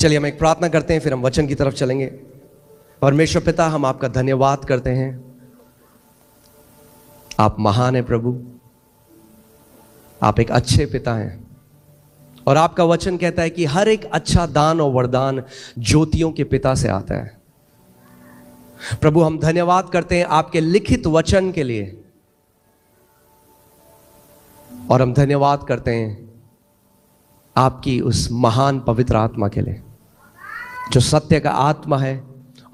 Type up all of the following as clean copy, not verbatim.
चलिए हम एक प्रार्थना करते हैं, फिर हम वचन की तरफ चलेंगे। परमेश्वर पिता, हम आपका धन्यवाद करते हैं। आप महान हैं प्रभु, आप एक अच्छे पिता हैं और आपका वचन कहता है कि हर एक अच्छा दान और वरदान ज्योतियों के पिता से आता है। प्रभु, हम धन्यवाद करते हैं आपके लिखित वचन के लिए और हम धन्यवाद करते हैं आपकी उस महान पवित्र आत्मा के लिए जो सत्य का आत्मा है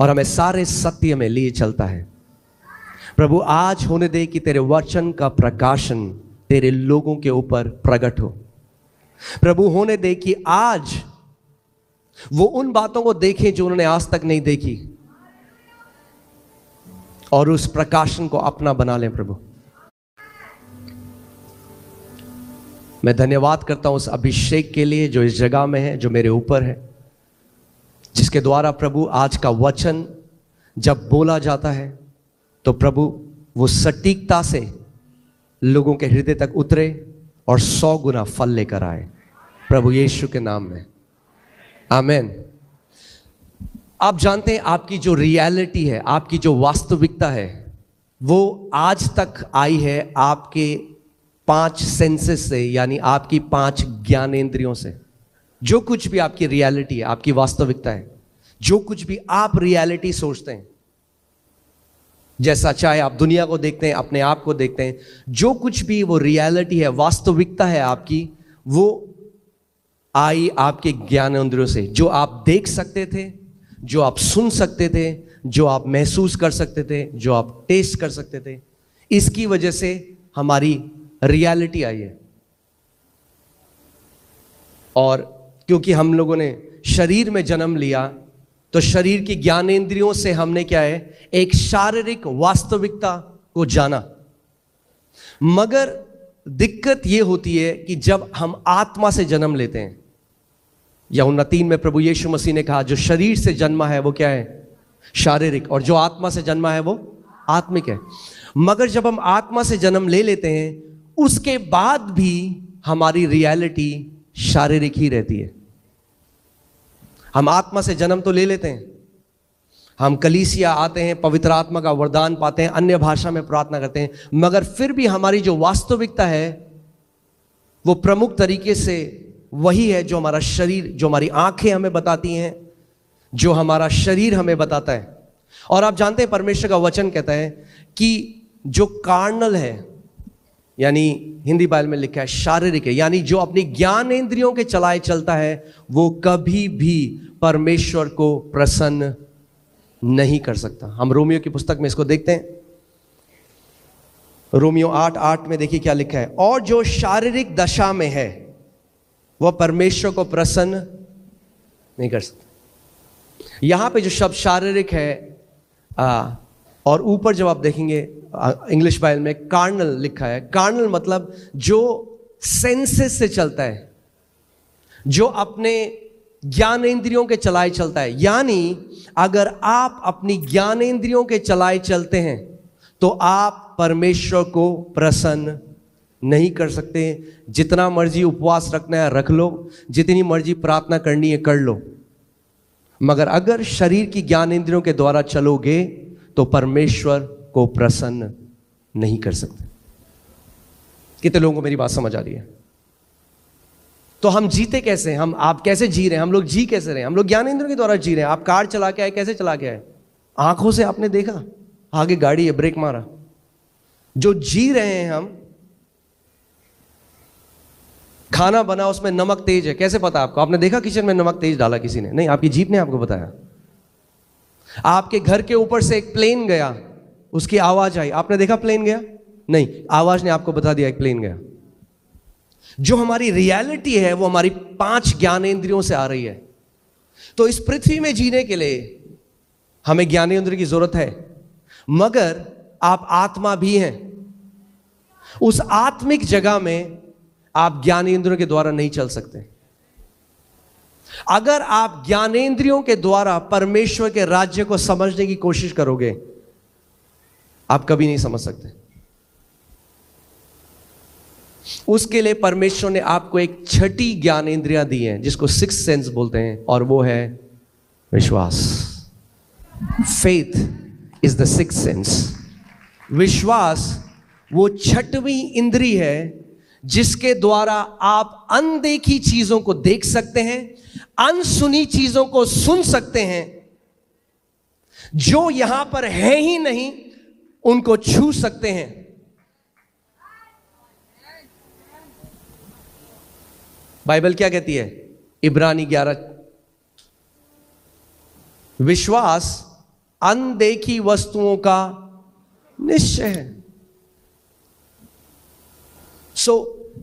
और हमें सारे सत्य में लिए चलता है। प्रभु, आज होने दे कि तेरे वचन का प्रकाशन तेरे लोगों के ऊपर प्रकट हो। प्रभु, होने दे कि आज वो उन बातों को देखें जो उन्होंने आज तक नहीं देखी और उस प्रकाशन को अपना बना लें। प्रभु, मैं धन्यवाद करता हूं उस अभिषेक के लिए जो इस जगह में है, जो मेरे ऊपर है, जिसके द्वारा प्रभु आज का वचन जब बोला जाता है तो प्रभु वो सटीकता से लोगों के हृदय तक उतरे और 100 गुना फल लेकर आए। प्रभु यीशु के नाम में आमीन। आप जानते हैं आपकी जो रियलिटी है, आपकी जो वास्तविकता है, वो आज तक आई है आपके 5 सेंसेस से, यानी आपकी 5 ज्ञानेंद्रियों से। जो कुछ भी आपकी रियलिटी है, आपकी वास्तविकता है, जो कुछ भी आप रियलिटी सोचते हैं, जैसा चाहे आप दुनिया को देखते हैं, अपने आप को देखते हैं, जो कुछ भी वो रियलिटी है, वास्तविकता है आपकी, वो आई आपके ज्ञानेंद्रियों से। जो आप देख सकते थे, जो आप सुन सकते थे, जो आप महसूस कर सकते थे, जो आप टेस्ट कर सकते थे, इसकी वजह से हमारी रियलिटी आई है। और क्योंकि हम लोगों ने शरीर में जन्म लिया तो शरीर की ज्ञानेंद्रियों से हमने क्या है, एक शारीरिक वास्तविकता को जाना। मगर दिक्कत यह होती है कि जब हम आत्मा से जन्म लेते हैं, यूहन्ना 3 में प्रभु यीशु मसीह ने कहा जो शरीर से जन्मा है वो क्या है, शारीरिक, और जो आत्मा से जन्मा है वो आत्मिक है। मगर जब हम आत्मा से जन्म ले लेते हैं उसके बाद भी हमारी रियलिटी शारीरिक ही रहती है। हम आत्मा से जन्म तो ले लेते हैं, हम कलीसिया आते हैं, पवित्र आत्मा का वरदान पाते हैं, अन्य भाषा में प्रार्थना करते हैं, मगर फिर भी हमारी जो वास्तविकता है वो प्रमुख तरीके से वही है जो हमारा शरीर, जो हमारी आंखें हमें बताती हैं, जो हमारा शरीर हमें बताता है। और आप जानते हैं परमेश्वर का वचन कहता है कि जो कार्नल है, यानी हिंदी बाइबल में लिखा है शारीरिक है, यानी जो अपनी ज्ञानेंद्रियों के चलाए चलता है वो कभी भी परमेश्वर को प्रसन्न नहीं कर सकता। हम रोमियो की पुस्तक में इसको देखते हैं। रोमियो 8:8 में देखिए क्या लिखा है, और जो शारीरिक दशा में है वह परमेश्वर को प्रसन्न नहीं कर सकता। यहां पे जो शब्द शारीरिक है और ऊपर जब आप देखेंगे इंग्लिश बाइबल में कार्नल लिखा है। कार्नल मतलब जो सेंसेस से चलता है, जो अपने ज्ञानेंद्रियों के चलाए चलता है। यानी अगर आप अपनी ज्ञानेंद्रियों के चलाए चलते हैं तो आप परमेश्वर को प्रसन्न नहीं कर सकते। जितना मर्जी उपवास रखना है रख लो, जितनी मर्जी प्रार्थना करनी है कर लो, मगर अगर शरीर की ज्ञानेंद्रियों के द्वारा चलोगे तो परमेश्वर को प्रसन्न नहीं कर सकते। कितने लोगों को मेरी बात समझ आ रही है? तो हम जीते कैसे? आप कैसे जी रहे हैं? हम लोग जी कैसे रहे हैं? हम लोग ज्ञानेंद्रियों के द्वारा जी रहे हैं। आप कार चला के आए, कैसे चला के आए? आंखों से आपने देखा आगे गाड़ी है, ब्रेक मारा। जो जी रहे हैं हम, खाना बना उसमें नमक तेज है, कैसे पता आपको? आपने देखा किचन में नमक तेज डाला किसी ने? नहीं, आपकी जीभ ने आपको बताया। आपके घर के ऊपर से एक प्लेन गया, उसकी आवाज आई, आपने देखा प्लेन गया? नहीं, आवाज ने आपको बता दिया एक प्लेन गया। जो हमारी रियलिटी है वो हमारी 5 ज्ञानेंद्रियों से आ रही है। तो इस पृथ्वी में जीने के लिए हमें ज्ञानेंद्रिय की जरूरत है, मगर आप आत्मा भी हैं। उस आत्मिक जगह में आप ज्ञानेंद्रियों के द्वारा नहीं चल सकते। अगर आप ज्ञानेंद्रियों के द्वारा परमेश्वर के राज्य को समझने की कोशिश करोगे, आप कभी नहीं समझ सकते। उसके लिए परमेश्वर ने आपको एक छठी ज्ञान इंद्रियां दी हैं जिसको सिक्स्थ सेंस बोलते हैं, और वो है विश्वास। Faith is the sixth sense. विश्वास वो छठवीं इंद्री है जिसके द्वारा आप अनदेखी चीजों को देख सकते हैं, अनसुनी चीजों को सुन सकते हैं, जो यहां पर है ही नहीं उनको छू सकते हैं। बाइबल क्या कहती है? इब्रानी 11, विश्वास अनदेखी वस्तुओं का निश्चय है।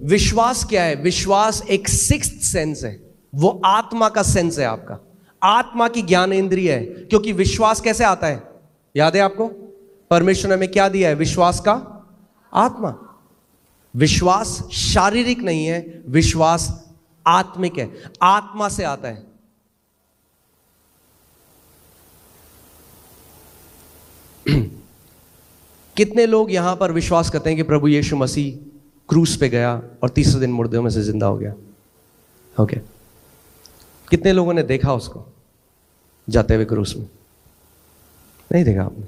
विश्वास क्या है? विश्वास एक सिक्स्थ सेंस है, वो आत्मा का सेंस है, आपका आत्मा की ज्ञान इंद्रिय है। क्योंकि विश्वास कैसे आता है? याद है आपको? परमेश्वर ने हमें क्या दिया है? विश्वास का आत्मा। विश्वास शारीरिक नहीं है, विश्वास आत्मिक है, आत्मा से आता है। कितने लोग यहां पर विश्वास करते हैं कि प्रभु यीशु मसीह क्रूस पे गया और तीसरे दिन मुर्दों में से जिंदा हो गया? ओके, कितने लोगों ने देखा उसको जाते हुए क्रूस में? नहीं देखा आपने?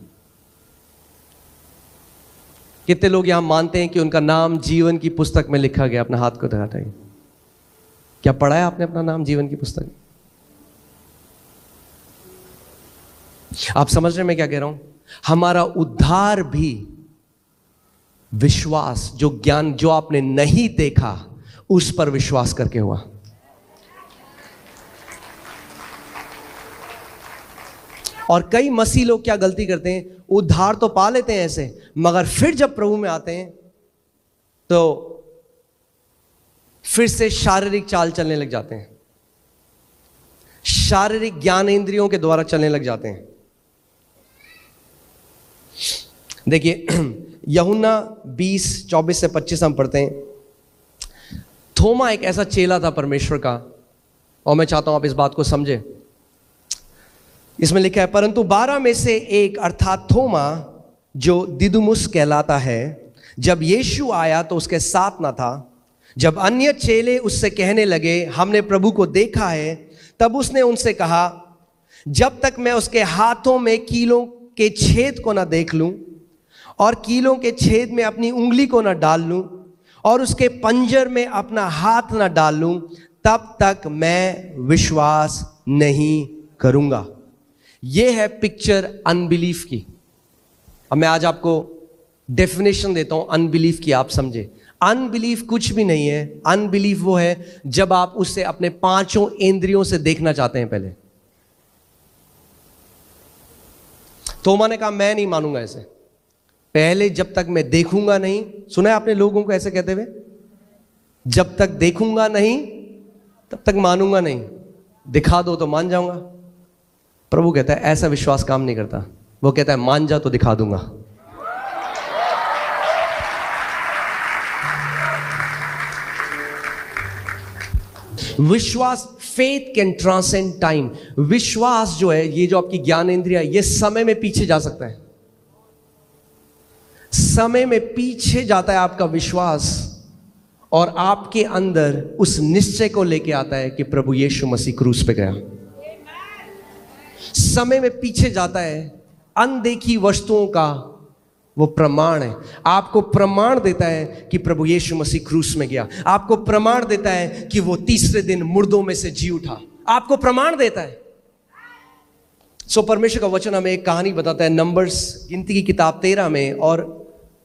कितने लोग यहां मानते हैं कि उनका नाम जीवन की पुस्तक में लिखा गया? अपना हाथ को दिखाइए। क्या पढ़ा है आपने अपना नाम जीवन की पुस्तक में? आप समझ रहे हैं मैं क्या कह रहा हूं? हमारा उद्धार भी विश्वास, जो ज्ञान जो आपने नहीं देखा उस पर विश्वास करके हुआ। और कई मसीह लोग क्या गलती करते हैं? उद्धार तो पा लेते हैं ऐसे, मगर फिर जब प्रभु में आते हैं तो फिर से शारीरिक चाल चलने लग जाते हैं, शारीरिक ज्ञान इंद्रियों के द्वारा चलने लग जाते हैं। देखिए यूहन्ना 20:24 से 25 हम पढ़ते हैं। थोमा एक ऐसा चेला था परमेश्वर का, और मैं चाहता हूं आप इस बात को समझें। इसमें लिखा है, परंतु 12 में से एक अर्थात थोमा, जो दिदुमुस कहलाता है, जब यीशु आया तो उसके साथ न था। जब अन्य चेले उससे कहने लगे, हमने प्रभु को देखा है, तब उसने उनसे कहा, जब तक मैं उसके हाथों में कीलों के छेद को न देख लूं और कीलों के छेद में अपनी उंगली को न डाल लूं और उसके पंजर में अपना हाथ न डाल लूं, तब तक मैं विश्वास नहीं करूंगा। यह है पिक्चर अनबिलीफ की। अब मैं आज आपको डेफिनेशन देता हूं अनबिलीफ की, आप समझे। अनबिलीफ कुछ भी नहीं है। अनबिलीफ वो है जब आप उससे अपने पांचों इंद्रियों से देखना चाहते हैं। पहले थोमा ने कहा, मैं नहीं मानूंगा ऐसे, पहले जब तक मैं देखूंगा नहीं। सुना है आपने लोगों को ऐसे कहते हुए? जब तक देखूंगा नहीं तब तक मानूंगा नहीं, दिखा दो तो मान जाऊंगा। प्रभु कहता है ऐसा विश्वास काम नहीं करता। वो कहता है मान जा तो दिखा दूंगा। विश्वास, फेथ कैन ट्रांसेंड टाइम। विश्वास जो है, ये जो आपकी ज्ञान इंद्रिया, ये समय में पीछे जा सकता है। समय में पीछे जाता है आपका विश्वास, और आपके अंदर उस निश्चय को लेके आता है कि प्रभु यीशु मसीह क्रूस पे गया। समय में पीछे जाता है। अनदेखी वस्तुओं का वो प्रमाण है। आपको प्रमाण देता है कि प्रभु यीशु मसीह क्रूस में गया। आपको प्रमाण देता है कि वो तीसरे दिन मुर्दों में से जी उठा। आपको प्रमाण देता है। परमेश्वर का वचन हमें एक कहानी बताता है, नंबर्स गिनती की किताब 13 में, और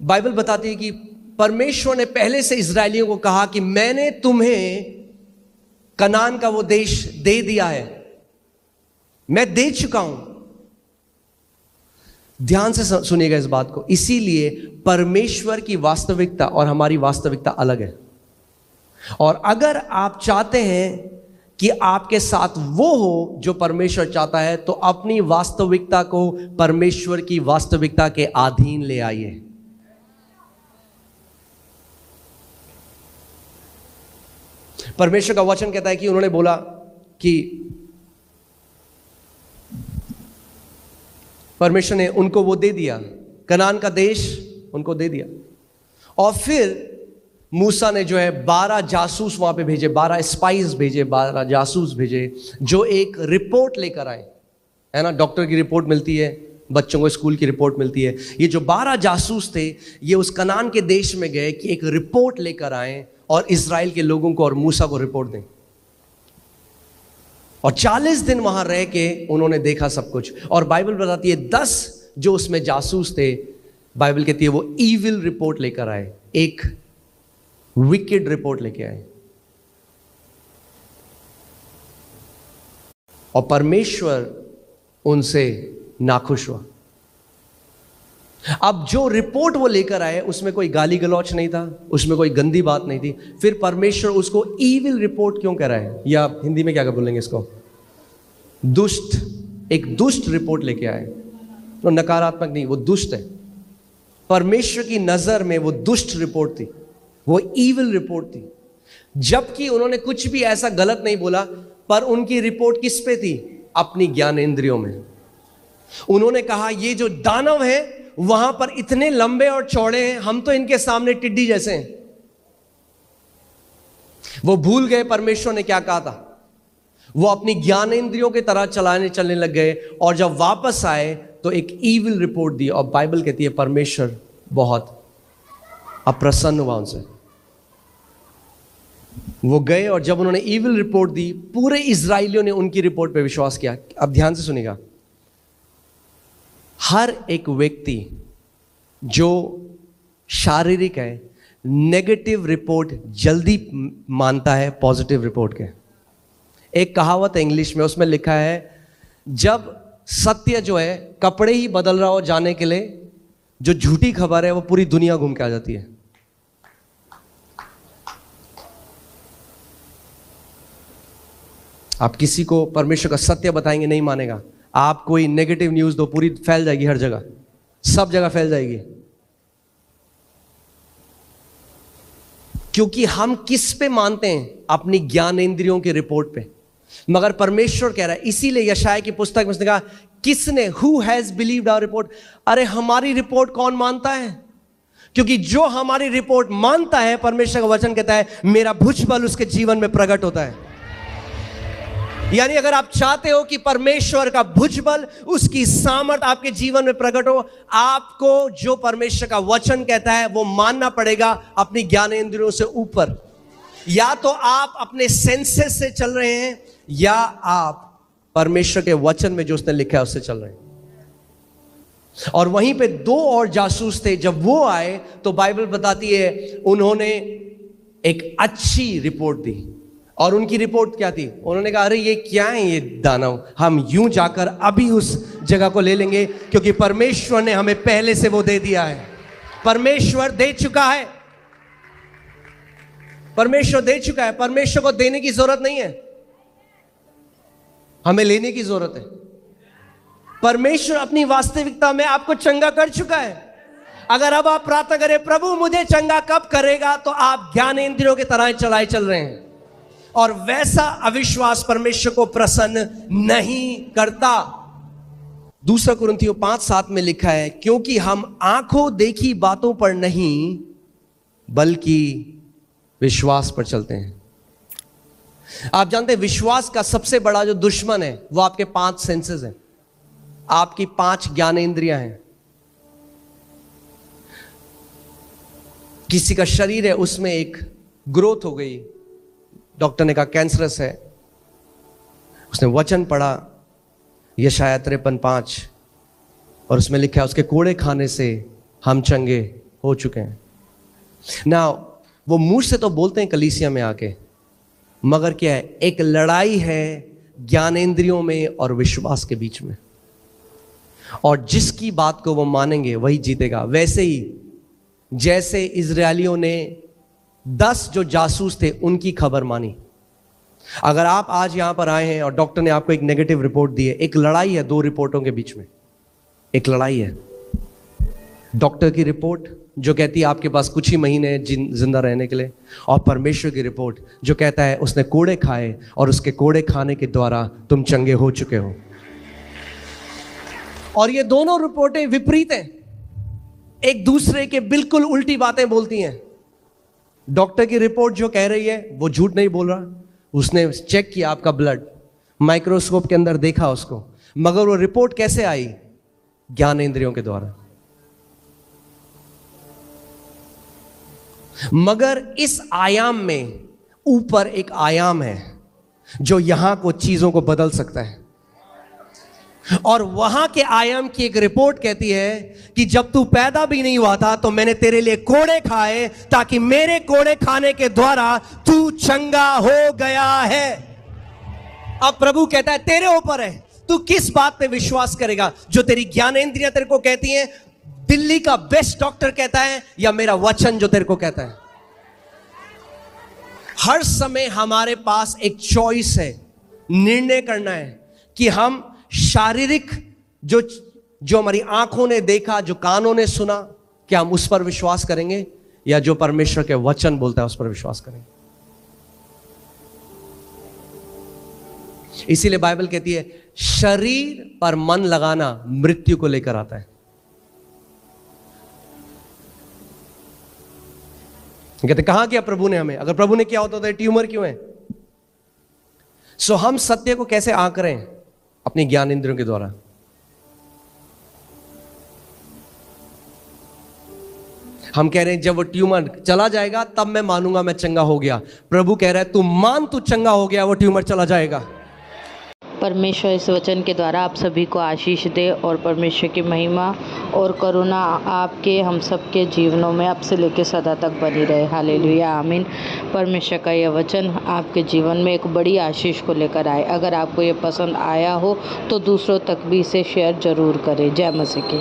बाइबल बताती है कि परमेश्वर ने पहले से इजरायलियों को कहा कि मैंने तुम्हें कनान का वो देश दे दिया है, मैं दे चुका हूं। ध्यान से सुनिएगा इस बात को। इसीलिए परमेश्वर की वास्तविकता और हमारी वास्तविकता अलग है। और अगर आप चाहते हैं कि आपके साथ वो हो जो परमेश्वर चाहता है, तो अपनी वास्तविकता को परमेश्वर की वास्तविकता के अधीन ले आइए। परमेश्वर का वचन कहता है कि उन्होंने बोला कि परमेश्वर ने उनको वो दे दिया, कनान का देश उनको दे दिया। और फिर मूसा ने जो है 12 जासूस वहां पे भेजे, 12 स्पाइस भेजे, 12 जासूस भेजे, जो एक रिपोर्ट लेकर आए, है ना। डॉक्टर की रिपोर्ट मिलती है, बच्चों को स्कूल की रिपोर्ट मिलती है। ये जो 12 जासूस थे, ये उस कनान के देश में गए कि एक रिपोर्ट लेकर आए और इजराइल के लोगों को और मूसा को रिपोर्ट दें। और 40 दिन वहां रह के उन्होंने देखा सब कुछ। और बाइबल बताती है 10 जो उसमें जासूस थे, बाइबल कहती है वो ईविल रिपोर्ट लेकर आए, एक विकेड रिपोर्ट लेके आए। और परमेश्वर उनसे नाखुश हुआ। अब जो रिपोर्ट वो लेकर आए उसमें कोई गाली गलौच नहीं था, उसमें कोई गंदी बात नहीं थी। फिर परमेश्वर उसको ईविल रिपोर्ट क्यों कह रहा है, या हिंदी में क्या बोलेंगे इसको, दुष्ट, एक दुष्ट रिपोर्ट लेके आए। तो नकारात्मक नहीं, वो दुष्ट है। परमेश्वर की नजर में वो दुष्ट रिपोर्ट थी, वो ईविल रिपोर्ट थी। जबकि उन्होंने कुछ भी ऐसा गलत नहीं बोला, पर उनकी रिपोर्ट किस पे थी, अपनी ज्ञानेंद्रियों में। उन्होंने कहा ये जो दानव है वहां पर इतने लंबे और चौड़े हैं, हम तो इनके सामने टिड्डी जैसे हैं। वो भूल गए परमेश्वर ने क्या कहा था। वो अपनी ज्ञानेंद्रियों की तरह चलने लग गए, और जब वापस आए तो एक ईविल रिपोर्ट दी। और बाइबल कहती है परमेश्वर बहुत अप्रसन्न हुआ उनसे। वो गए और जब उन्होंने ईविल रिपोर्ट दी, पूरे इजराइलियों ने उनकी रिपोर्ट पे विश्वास किया। अब ध्यान से सुनिएगा, हर एक व्यक्ति जो शारीरिक है नेगेटिव रिपोर्ट जल्दी मानता है पॉजिटिव रिपोर्ट के। एक कहावत है इंग्लिश में, उसमें लिखा है जब सत्य जो है कपड़े ही बदल रहा हो जाने के लिए, जो झूठी खबर है वो पूरी दुनिया घूम के आ जाती है। आप किसी को परमेश्वर का सत्य बताएंगे नहीं मानेगा। आप कोई नेगेटिव न्यूज दो, पूरी फैल जाएगी, हर जगह, सब जगह फैल जाएगी। क्योंकि हम किस पे मानते हैं, अपनी ज्ञानेंद्रियों की रिपोर्ट पे। मगर परमेश्वर कह रहा है, इसीलिए यशायाह की पुस्तक में उसने कहा किसने, who has believed our report. अरे हमारी रिपोर्ट कौन मानता है, क्योंकि जो हमारी रिपोर्ट मानता है, परमेश्वर का वचन कहता है मेरा भुजबल उसके जीवन में प्रकट होता है। यानी अगर आप चाहते हो कि परमेश्वर का भुजबल, उसकी सामर्थ आपके जीवन में प्रकट हो, आपको जो परमेश्वर का वचन कहता है वो मानना पड़ेगा अपनी ज्ञानेंद्रियों से ऊपर। या तो आप अपने सेंसेस से चल रहे हैं, या आप परमेश्वर के वचन में जो उसने लिखा है उससे चल रहे हैं। और वहीं पे 2 और जासूस थे, जब वो आए तो बाइबल बताती है उन्होंने एक अच्छी रिपोर्ट दी। और उनकी रिपोर्ट क्या थी, उन्होंने कहा अरे ये क्या है ये दानव, हम यूं जाकर अभी उस जगह को ले लेंगे, क्योंकि परमेश्वर ने हमें पहले से वो दे दिया है। परमेश्वर दे चुका है, परमेश्वर दे चुका है। परमेश्वर को देने की जरूरत नहीं है, हमें लेने की जरूरत है। परमेश्वर अपनी वास्तविकता में आपको चंगा कर चुका है। अगर अब आप प्रार्थना करें प्रभु मुझे चंगा कब करेगा, तो आप ज्ञानेंद्रियों की तरह चलाए चल रहे हैं, और वैसा अविश्वास परमेश्वर को प्रसन्न नहीं करता। 2 कुरिन्थियों 5:7 में लिखा है क्योंकि हम आंखों देखी बातों पर नहीं बल्कि विश्वास पर चलते हैं। आप जानते हैं विश्वास का सबसे बड़ा जो दुश्मन है वो आपके 5 सेंसेस हैं, आपकी 5 ज्ञानेंद्रियां हैं। किसी का शरीर है उसमें एक ग्रोथ हो गई, डॉक्टर ने कहा कैंसरस है, उसने वचन पढ़ा यशायाह 53:5 और उसमें लिखा है उसके कोड़े खाने से हम चंगे हो चुके हैं। ना वो मुंह से तो बोलते हैं कलीसिया में आके, मगर क्या है, एक लड़ाई है ज्ञानेंद्रियों में और विश्वास के बीच में, और जिसकी बात को वो मानेंगे वही जीतेगा। वैसे ही जैसे इजरायलियों ने 10 जो जासूस थे उनकी खबर मानी। अगर आप आज यहां पर आए हैं और डॉक्टर ने आपको एक नेगेटिव रिपोर्ट दी है, एक लड़ाई है 2 रिपोर्टों के बीच में, एक लड़ाई है। डॉक्टर की रिपोर्ट जो कहती है आपके पास कुछ ही महीने हैं जिंदा रहने के लिए, और परमेश्वर की रिपोर्ट जो कहता है उसने कोड़े खाए और उसके कोड़े खाने के द्वारा तुम चंगे हो चुके हो। और ये दोनों रिपोर्टें विपरीत हैं, एक दूसरे के बिल्कुल उल्टी बातें बोलती हैं। डॉक्टर की रिपोर्ट जो कह रही है वो झूठ नहीं बोल रहा, उसने चेक किया आपका ब्लड, माइक्रोस्कोप के अंदर देखा उसको, मगर वो रिपोर्ट कैसे आई? ज्ञानेंद्रियों के द्वारा। मगर इस आयाम में ऊपर एक आयाम है जो यहां को चीजों को बदल सकता है, और वहां के आयाम की एक रिपोर्ट कहती है कि जब तू पैदा भी नहीं हुआ था तो मैंने तेरे लिए कोड़े खाए, ताकि मेरे कोड़े खाने के द्वारा तू चंगा हो गया है। अब प्रभु कहता है तेरे ऊपर है, तू किस बात पे विश्वास करेगा? जो तेरी ज्ञानेंद्रियां तेरे को कहती हैं, दिल्ली का बेस्ट डॉक्टर कहता है, या मेरा वचन जो तेरे को कहता है? हर समय हमारे पास एक चॉइस है, निर्णय करना है कि हम शारीरिक जो हमारी आंखों ने देखा, जो कानों ने सुना, क्या हम उस पर विश्वास करेंगे, या जो परमेश्वर के वचन बोलता है उस पर विश्वास करेंगे? इसीलिए बाइबल कहती है शरीर पर मन लगाना मृत्यु को लेकर आता है। कहते कहां किया प्रभु ने हमें? अगर प्रभु ने किया होता तो ट्यूमर क्यों है? सो हम सत्य को कैसे आंकरें? अपनी ज्ञान इंद्रियों के द्वारा। हम कह रहे हैं जब वो ट्यूमर चला जाएगा तब मैं मानूंगा मैं चंगा हो गया। प्रभु कह रहा है तू मान, तू चंगा हो गया, वो ट्यूमर चला जाएगा। परमेश्वर इस वचन के द्वारा आप सभी को आशीष दे, और परमेश्वर की महिमा और करुणा आपके हम सबके जीवनों में अब से लेकर सदा तक बनी रहे। हालेलुया, आमीन। परमेश्वर का यह वचन आपके जीवन में एक बड़ी आशीष को लेकर आए। अगर आपको ये पसंद आया हो तो दूसरों तक भी इसे शेयर जरूर करें। जय मसीह की।